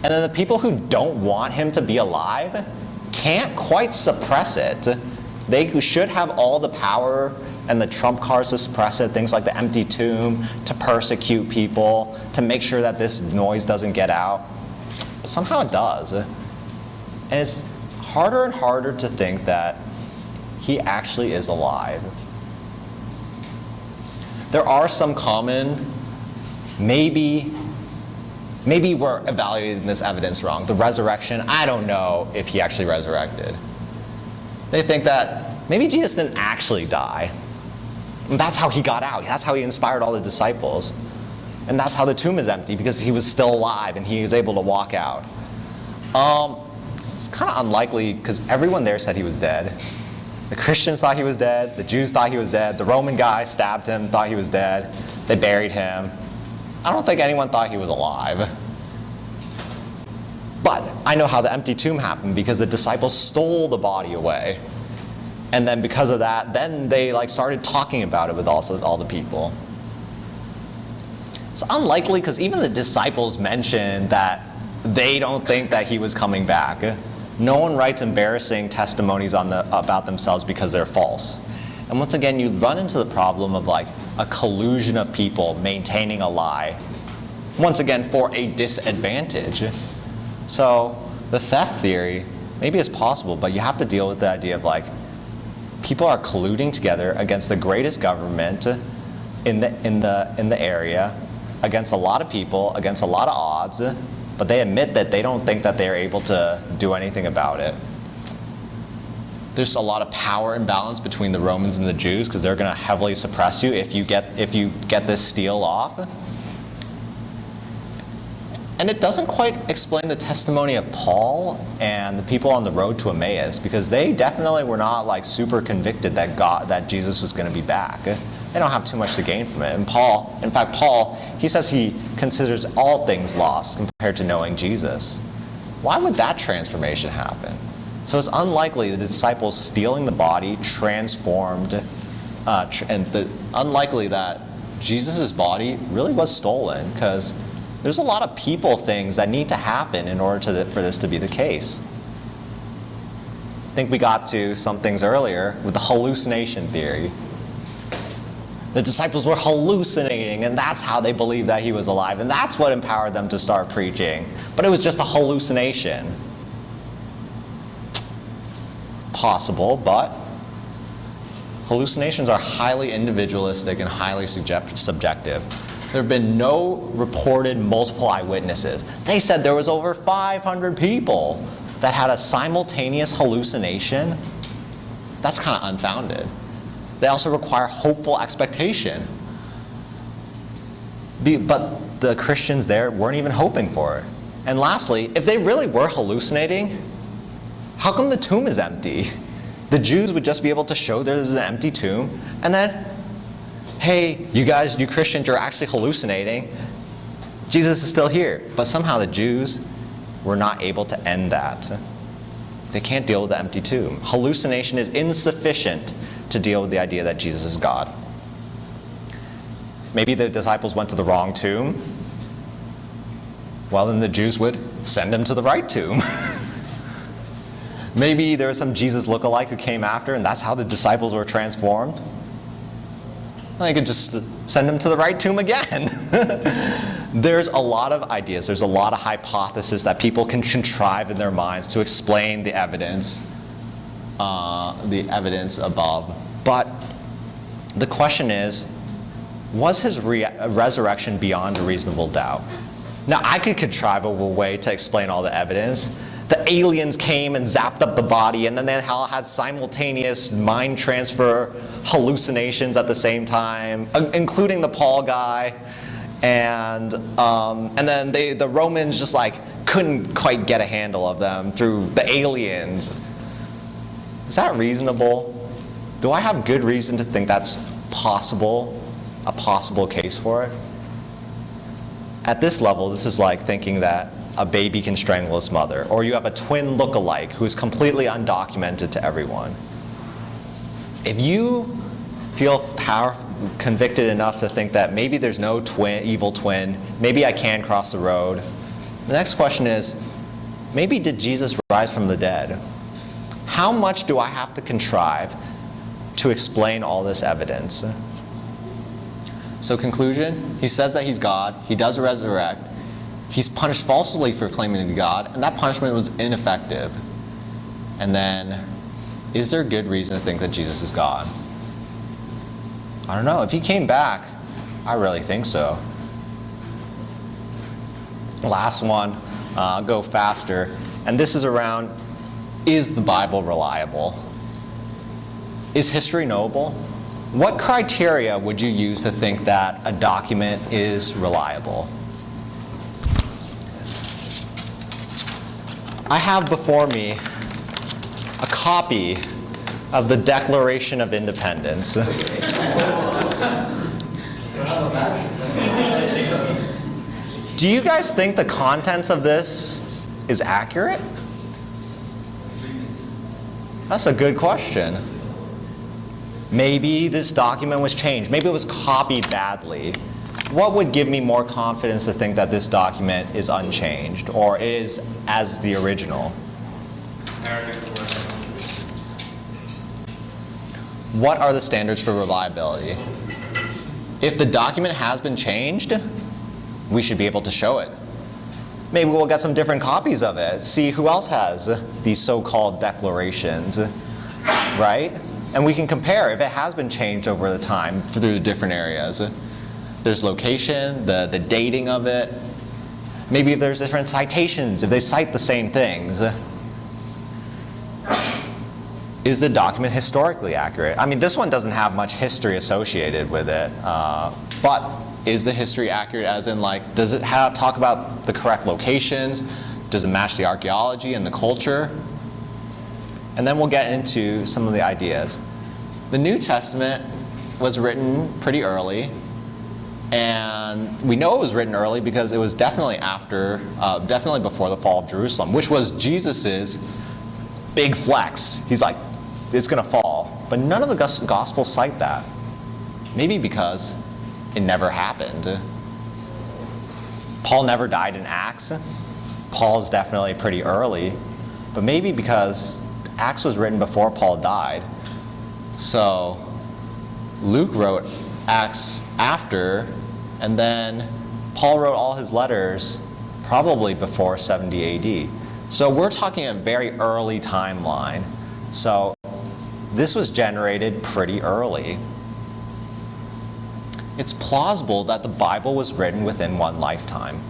And then the people who don't want him to be alive can't quite suppress it. They who should have all the power and the trump cards to suppress it, things like the empty tomb, to persecute people, to make sure that this noise doesn't get out. But somehow it does. And it's harder and harder to think that he actually is alive. There are some common, maybe we're evaluating this evidence wrong. The resurrection, I don't know if he actually resurrected. They think that maybe Jesus didn't actually die. And that's how he got out. That's how he inspired all the disciples. And that's how the tomb is empty, because he was still alive and he was able to walk out. It's kind of unlikely, because everyone there said he was dead. The Christians thought he was dead. The Jews thought he was dead. The Roman guy stabbed him, thought he was dead. They buried him. I don't think anyone thought he was alive. But I know how the empty tomb happened, because the disciples stole the body away. And then because of that, then they started talking about it with all the people. It's unlikely, because even the disciples mentioned that they don't think that he was coming back. No one writes embarrassing testimonies about themselves because they're false. And once again, you run into the problem of a collusion of people maintaining a lie, once again for a disadvantage. So the theft theory maybe is possible, but you have to deal with the idea of people are colluding together against the greatest government in the area, against a lot of people, against a lot of odds, but they admit that they don't think that they're able to do anything about it. There's a lot of power imbalance between the Romans and the Jews, because they're going to heavily suppress you if you get this steal off. And it doesn't quite explain the testimony of Paul and the people on the road to Emmaus, because they definitely were not super convicted that Jesus was going to be back. They don't have too much to gain from it. And Paul, he says he considers all things lost compared to knowing Jesus. Why would that transformation happen? So it's unlikely the disciples stealing the body transformed, unlikely that Jesus' body really was stolen, because there's a lot of people things that need to happen in order for this to be the case. I think we got to some things earlier with the hallucination theory. The disciples were hallucinating, and that's how they believed that he was alive, and that's what empowered them to start preaching. But it was just a hallucination. Possible, but hallucinations are highly individualistic and highly subjective. There have been no reported multiple eyewitnesses. They said there was over 500 people that had a simultaneous hallucination. That's kind of unfounded. They also require hopeful expectation. But the Christians there weren't even hoping for it. And lastly, if they really were hallucinating, how come the tomb is empty? The Jews would just be able to show there's an empty tomb, and then, hey, you Christians are actually hallucinating. Jesus is still here. But somehow the Jews were not able to end that. They can't deal with the empty tomb. Hallucination is insufficient to deal with the idea that Jesus is God. Maybe the disciples went to the wrong tomb. Well, then the Jews would send them to the right tomb. Maybe there was some Jesus lookalike who came after, and that's how the disciples were transformed. They could just send them to the right tomb again. There's a lot of ideas, there's a lot of hypotheses that people can contrive in their minds to explain the evidence above. But the question is, was his resurrection beyond a reasonable doubt? Now, I could contrive a way to explain all the evidence. The aliens came and zapped up the body, and then they all had simultaneous mind transfer hallucinations at the same time, including the Paul guy. And then the Romans just couldn't quite get a handle of them through the aliens. Is that reasonable? Do I have good reason to think that's possible, a possible case for it? At this level, this is like thinking that a baby can strangle its mother, or you have a twin look-alike who's completely undocumented to everyone. If you feel convicted enough to think that maybe there's no evil twin, maybe I can cross the road, The next question is, maybe did Jesus rise from the dead? How much do I have to contrive to explain all this evidence? So conclusion, he says that he's God, he does resurrect, he's punished falsely for claiming to be God, and that punishment was ineffective. And then, is there good reason to think that Jesus is God? I don't know. If he came back, I really think so. Last one, I'll go faster. And this is around, is the Bible reliable? Is history knowable? What criteria would you use to think that a document is reliable? I have before me a copy of the Declaration of Independence. Do you guys think the contents of this is accurate? That's a good question. Maybe this document was changed. Maybe it was copied badly. What would give me more confidence to think that this document is unchanged or is as the original? What are the standards for reliability? If the document has been changed, we should be able to show it. Maybe we'll get some different copies of it, see who else has these so-called declarations, right? And we can compare if it has been changed over the time through the different areas. There's location, the dating of it. Maybe if there's different citations, if they cite the same things. Is the document historically accurate? I mean, this one doesn't have much history associated with it, but is the history accurate as in, like, does it talk about the correct locations? Does it match the archaeology and the culture? And then we'll get into some of the ideas. The New Testament was written pretty early, and we know it was written early because it was definitely definitely before the fall of Jerusalem, which was Jesus's big flex. He's like, it's going to fall. But none of the Gospels cite that. Maybe because it never happened. Paul never died in Acts. Paul is definitely pretty early, but maybe because Acts was written before Paul died. So Luke wrote Acts after, and then Paul wrote all his letters probably before 70 AD. So we're talking a very early timeline. So this was generated pretty early. It's plausible that the Bible was written within one lifetime.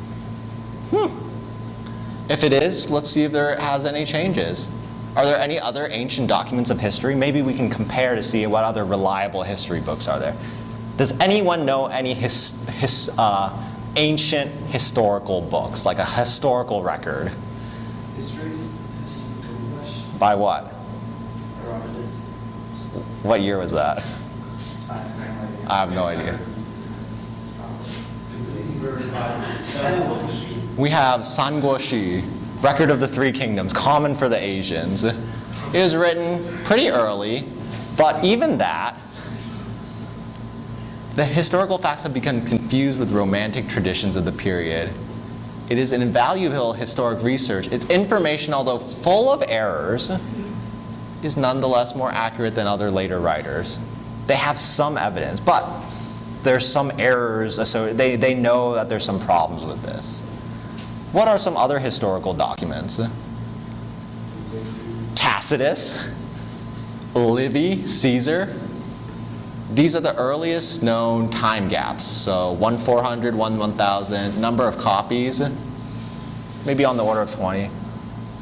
If it is, let's see if there has any changes. Are there any other ancient documents of history? Maybe we can compare to see what other reliable history books are there. Does anyone know any ancient historical books, like a historical record? Histories? By what? Herodotus. What year was that? I have no idea. We have Sanguoshi, Record of the Three Kingdoms, common for the Asians. It was written pretty early, but even that, the historical facts have become confused with romantic traditions of the period. It is an invaluable historic research. Its information, although full of errors, is nonetheless more accurate than other later writers. They have some evidence, but there's some errors, so they know that there's some problems with this. What are some other historical documents? Tacitus, Livy, Caesar. These are the earliest known time gaps. So 1,400, 1,000, number of copies, maybe on the order of 20.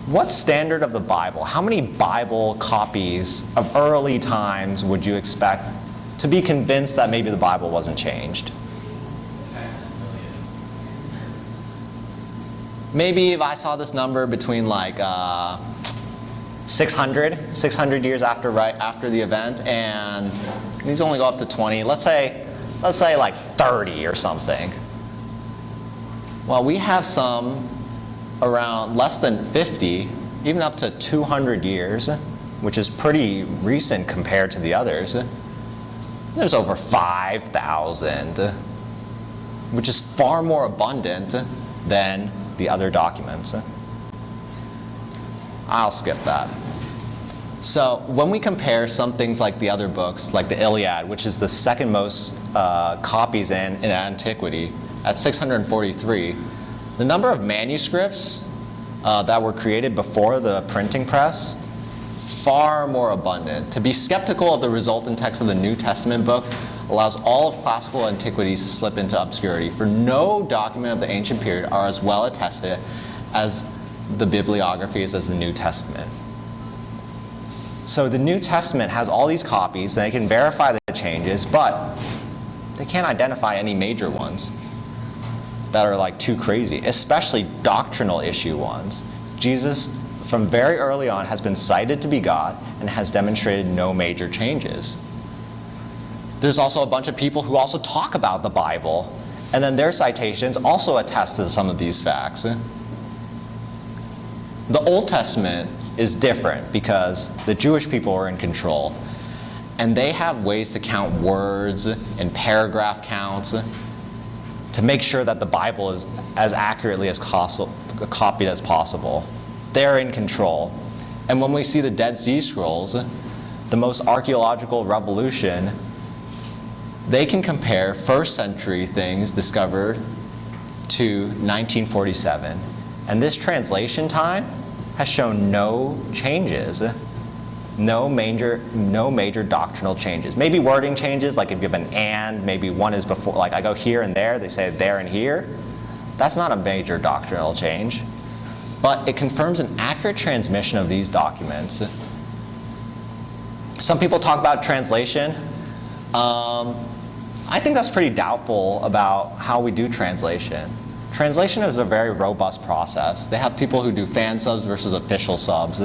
What standard of the Bible? How many Bible copies of early times would you expect to be convinced that maybe the Bible wasn't changed? Maybe if I saw this number between like 600 years after the event, and these only go up to 20. Let's say like 30 or something. Well, we have some around less than 50, even up to 200 years, which is pretty recent compared to the others. There's over 5,000, which is far more abundant than the other documents. I'll skip that. So when we compare some things like the other books, like the Iliad, which is the second most copies in antiquity at 643, the number of manuscripts that were created before the printing press, far more abundant. To be skeptical of the resultant text of the New Testament book allows all of classical antiquities to slip into obscurity, for no document of the ancient period are as well attested as the bibliographies as the New Testament. So the New Testament has all these copies, and they can verify the changes, but they can't identify any major ones that are like too crazy, especially doctrinal issue ones. Jesus, from very early on, has been cited to be God and has demonstrated no major changes. There's also a bunch of people who also talk about the Bible, and then their citations also attest to some of these facts. The Old Testament is different because the Jewish people are in control, and they have ways to count words and paragraph counts to make sure that the Bible is as accurately as copied as possible. They're in control. And when we see the Dead Sea Scrolls, the most archaeological revolution, they can compare first century things discovered to 1947. And this translation time has shown no changes, no major doctrinal changes. Maybe wording changes, like if you have an and, maybe one is before, like I go here and there, they say there and here. That's not a major doctrinal change. But it confirms an accurate transmission of these documents. Some people talk about translation. I think that's pretty doubtful about how we do translation. Translation is a very robust process. They have people who do fan subs versus official subs.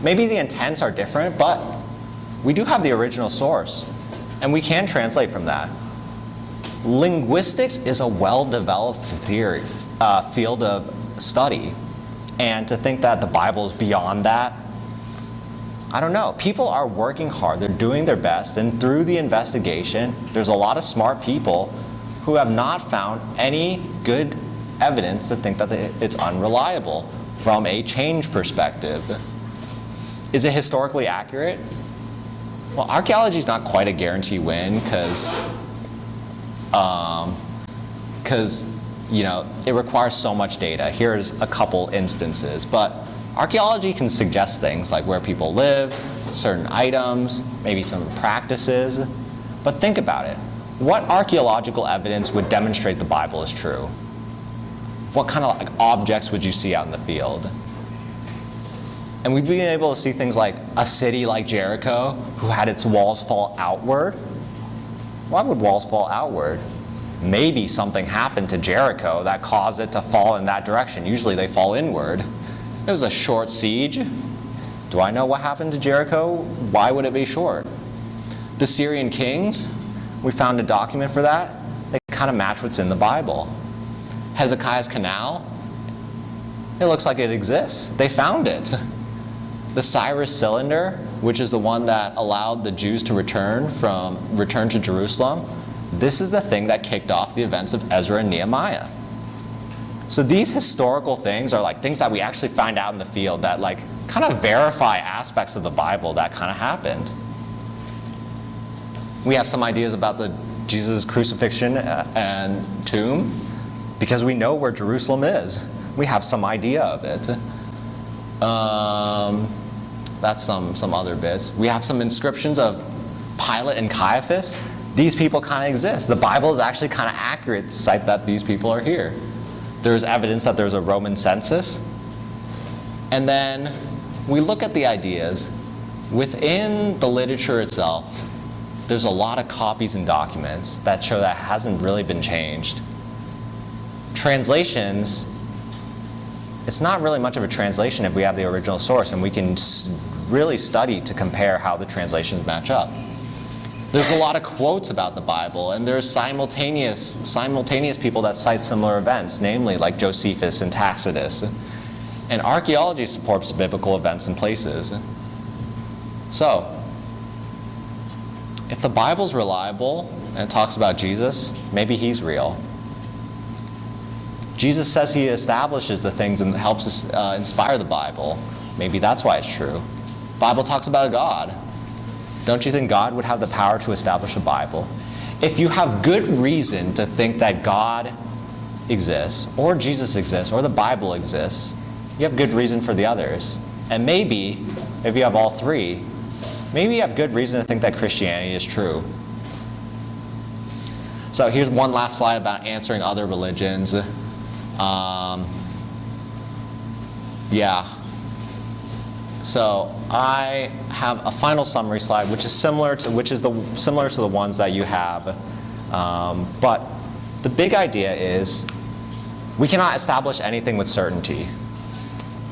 Maybe the intents are different, but we do have the original source, and we can translate from that. Linguistics is a well-developed field of study, and to think that the Bible is beyond that, I don't know. People are working hard. They're doing their best, and through the investigation, there's a lot of smart people who have not found any good evidence to think that it's unreliable from a change perspective. Is it historically accurate? Well, archaeology is not quite a guarantee win because it requires so much data. Here's a couple instances, but archaeology can suggest things like where people lived, certain items, maybe some practices. But think about it. What archaeological evidence would demonstrate the Bible is true? What kind of objects would you see out in the field? And we've been able to see things like a city like Jericho, who had its walls fall outward. Why would walls fall outward? Maybe something happened to Jericho that caused it to fall in that direction. Usually they fall inward. It was a short siege. Do I know what happened to Jericho? Why would it be short? The Syrian kings, we found a document for that. They kind of match what's in the Bible. Hezekiah's canal, it looks like it exists. They found it. The Cyrus cylinder, which is the one that allowed the Jews to return to Jerusalem, this is the thing that kicked off the events of Ezra and Nehemiah. So these historical things are like things that we actually find out in the field that like kind of verify aspects of the Bible that kind of happened. We have some ideas about the Jesus' crucifixion and tomb because we know where Jerusalem is. We have some idea of it. That's some other bits. We have some inscriptions of Pilate and Caiaphas. These people kind of exist. The Bible is actually kind of accurate to cite that these people are here. There's evidence that there's a Roman census. And then we look at the ideas. Within the literature itself, there's a lot of copies and documents that show that hasn't really been changed. Translations, it's not really much of a translation if we have the original source, and we can really study to compare how the translations match up. There's a lot of quotes about the Bible, and there's simultaneous people that cite similar events, namely like Josephus and Tacitus. And archaeology supports biblical events and places. So, if the Bible's reliable and it talks about Jesus, maybe he's real. Jesus says he establishes the things and helps us inspire the Bible. Maybe that's why it's true. Bible talks about a God. Don't you think God would have the power to establish a Bible? If you have good reason to think that God exists, or Jesus exists, or the Bible exists, you have good reason for the others. And maybe, if you have all three, maybe you have good reason to think that Christianity is true. So here's one last slide about answering other religions. So I have a final summary slide, which is similar to the ones that you have. But the big idea is we cannot establish anything with certainty.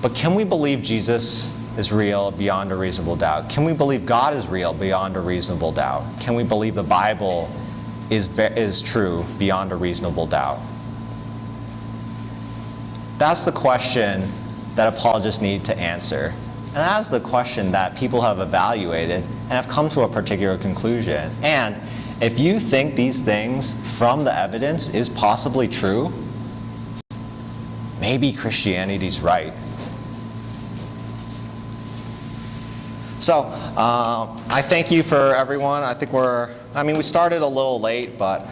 But can we believe Jesus is real beyond a reasonable doubt? Can we believe God is real beyond a reasonable doubt? Can we believe the Bible is true beyond a reasonable doubt? That's the question that apologists need to answer. And that's the question that people have evaluated and have come to a particular conclusion. And if you think these things from the evidence is possibly true, maybe Christianity's right. So I thank you for everyone. I think we started a little late, but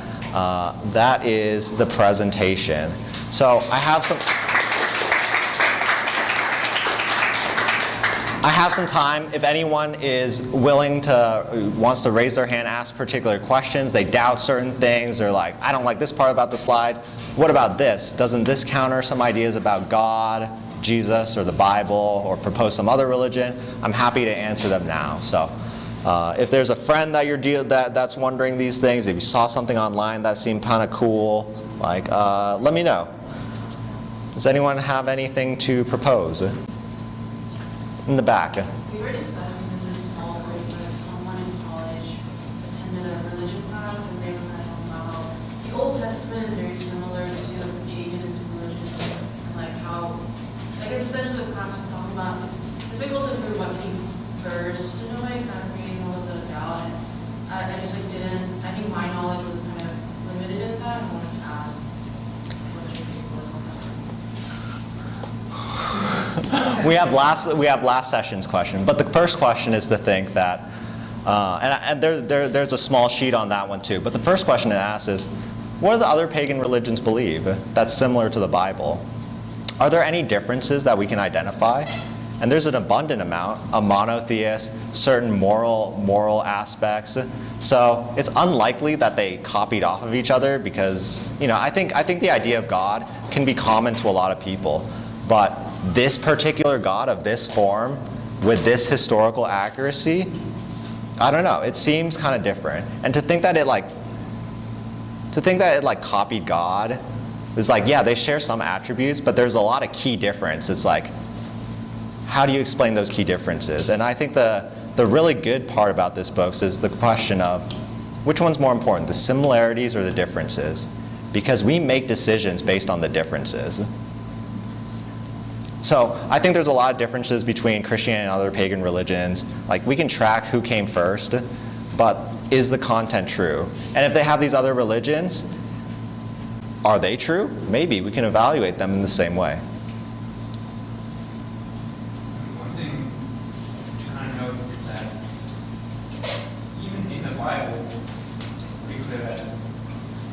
that is the presentation. So I have some time. If anyone is wants to raise their hand, ask particular questions, they doubt certain things, they're like, I don't like this part about the slide. What about this? Doesn't this counter some ideas about God, Jesus, or the Bible, or propose some other religion? I'm happy to answer them now. So if there's a friend that that's wondering these things, if you saw something online that seemed kind of cool, let me know. Does anyone have anything to propose? In the back. We were discussing this in a small group, but someone in college attended a religion class, and they were kind of talking about how the Old Testament is very similar to paganism religion, and how, I guess essentially the class was talking about it's difficult to prove what came first in a way, kind of creating a little bit of doubt. And I just didn't. I think my knowledge was kind of limited in that. I wanted to ask what your take was on that. We have last session's question, but the first question is to think that, and there's a small sheet on that one too. But the first question it asks is, what do the other pagan religions believe that's similar to the Bible? Are there any differences that we can identify? And there's an abundant amount, a monotheist, certain moral aspects. So it's unlikely that they copied off of each other because, I think the idea of God can be common to a lot of people. But this particular God of this form, with this historical accuracy, I don't know. It seems kind of different. And to think that it copied God is yeah, they share some attributes, but there's a lot of key difference. It's how do you explain those key differences? And I think the really good part about this book is the question of which one's more important, the similarities or the differences? Because we make decisions based on the differences. So I think there's a lot of differences between Christianity and other pagan religions. We can track who came first, but is the content true? And if they have these other religions, are they true? Maybe we can evaluate them in the same way. One thing to kind of note is that even in the Bible, it's pretty clear that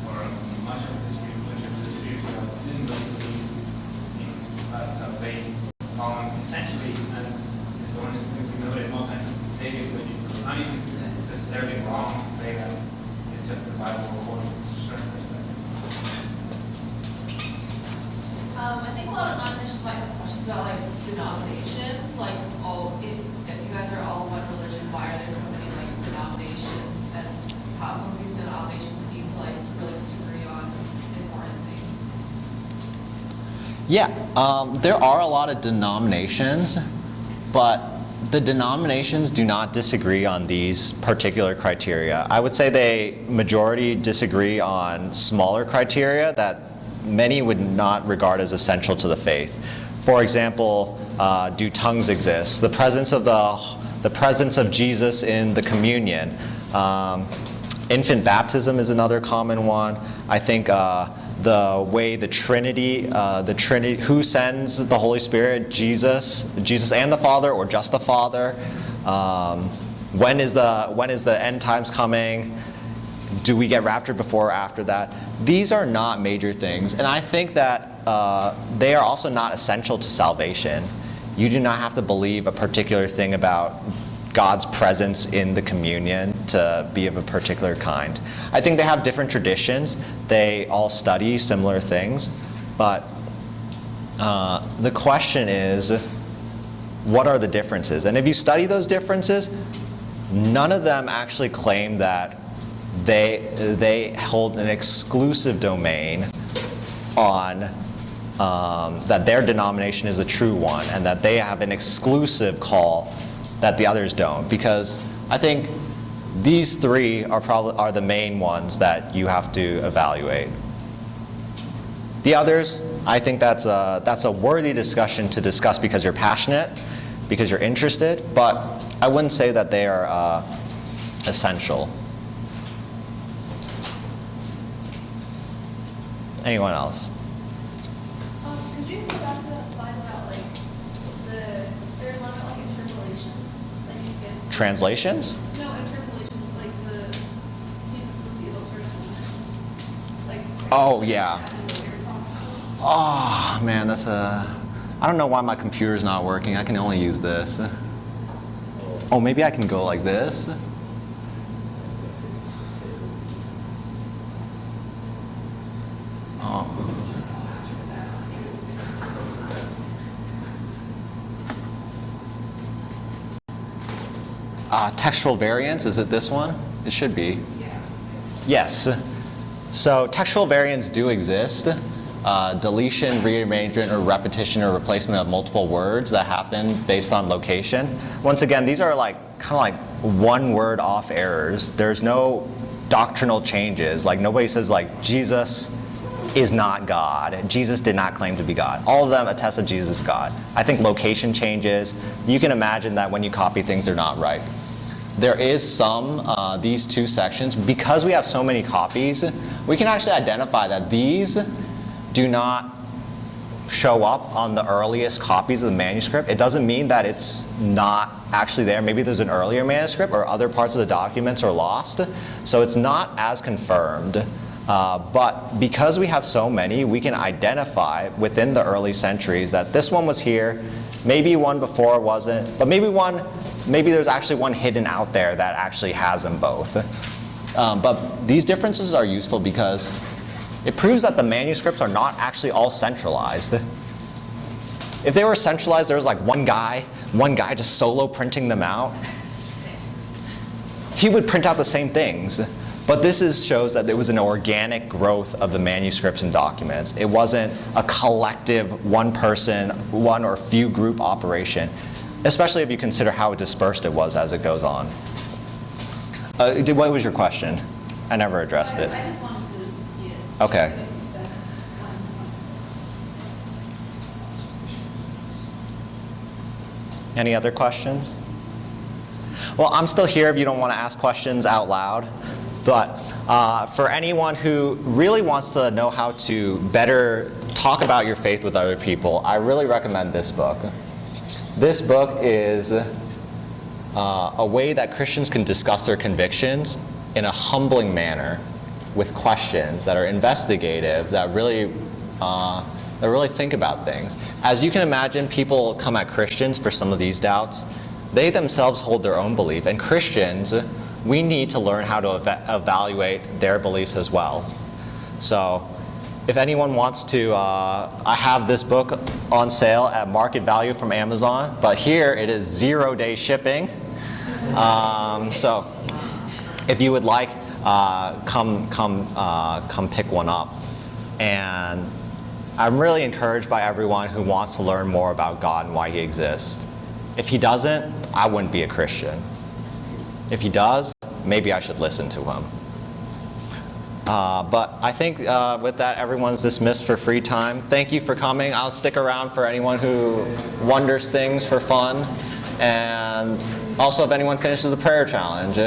for much of the history of religion, the Israelites didn't really believe in salvation, following essentially, as historians noted, all kinds of pagan religions. So it's not even necessarily wrong to say that it's just the Bible records a certain perspective. I think a lot of non-Christians might have questions about denominations, if you guys are all one religion, why are there so many denominations, and how come these denominations seem to really disagree on important things? Yeah, there are a lot of denominations, but the denominations do not disagree on these particular criteria. I would say they majority disagree on smaller criteria that many would not regard as essential to the faith. For example, do tongues exist? The presence of Jesus in the communion. Infant baptism is another common one. I think the way the Trinity, who sends the Holy Spirit, Jesus and the Father, or just the Father? When is the end times coming? Do we get raptured before or after that? These are not major things, and I think that they are also not essential to salvation. You do not have to believe a particular thing about God's presence in the communion to be of a particular kind. I think they have different traditions. They all study similar things, but the question is, what are the differences? And if you study those differences, none of them actually claim that they hold an exclusive domain on that their denomination is the true one, and that they have an exclusive call that the others don't. Because I think these three are the main ones that you have to evaluate. The others, I think that's a worthy discussion to discuss because you're passionate, because you're interested, but I wouldn't say that they are essential. Anyone else? Could you go back to that slide about like there's one about like interpolations, like you skipped? Translations? No, interpolations, like the Jesus with the adulterous woman. Like. Oh yeah. Oh man, I don't know why my computer's not working. I can only use this. Oh, maybe I can go like this. Oh. Textual variants, is it this one? It should be. Yes. So textual variants do exist. Deletion, rearrangement, or repetition or replacement of multiple words that happen based on location. Once again, these are kind of like one word off errors. There's no doctrinal changes. Like nobody says like Jesus is not God. Jesus did not claim to be God. All of them attest that Jesus is God. I think location changes. You can imagine that when you copy things, they're not right. There is these two sections, because we have so many copies, we can actually identify that these do not show up on the earliest copies of the manuscript. It doesn't mean that it's not actually there. Maybe there's an earlier manuscript or other parts of the documents are lost. So it's not as confirmed. But because we have so many, we can identify within the early centuries that this one was here, maybe one before wasn't, but maybe there's actually one hidden out there that actually has them both. But these differences are useful because it proves that the manuscripts are not actually all centralized. If they were centralized, there was like one guy just solo printing them out, he would print out the same things. But this shows that there was an organic growth of the manuscripts and documents. It wasn't a collective one person, one or few group operation, especially if you consider how dispersed it was as it goes on. What was your question? I never addressed it. I just wanted to see it. Okay. Any other questions? Well, I'm still here if you don't want to ask questions out loud. But for anyone who really wants to know how to better talk about your faith with other people, I really recommend this book. This book is a way that Christians can discuss their convictions in a humbling manner with questions that are investigative, that really think about things. As you can imagine, people come at Christians for some of these doubts. They themselves hold their own belief, and Christians, we need to learn how to evaluate their beliefs as well. So if anyone wants to, I have this book on sale at market value from Amazon, but here it is 0-day shipping. So if you would like, come pick one up. And I'm really encouraged by everyone who wants to learn more about God and why He exists. If He doesn't, I wouldn't be a Christian. If He does, maybe I should listen to Him. But I think with that, everyone's dismissed for free time. Thank you for coming. I'll stick around for anyone who wonders things for fun. And also if anyone finishes the prayer challenge.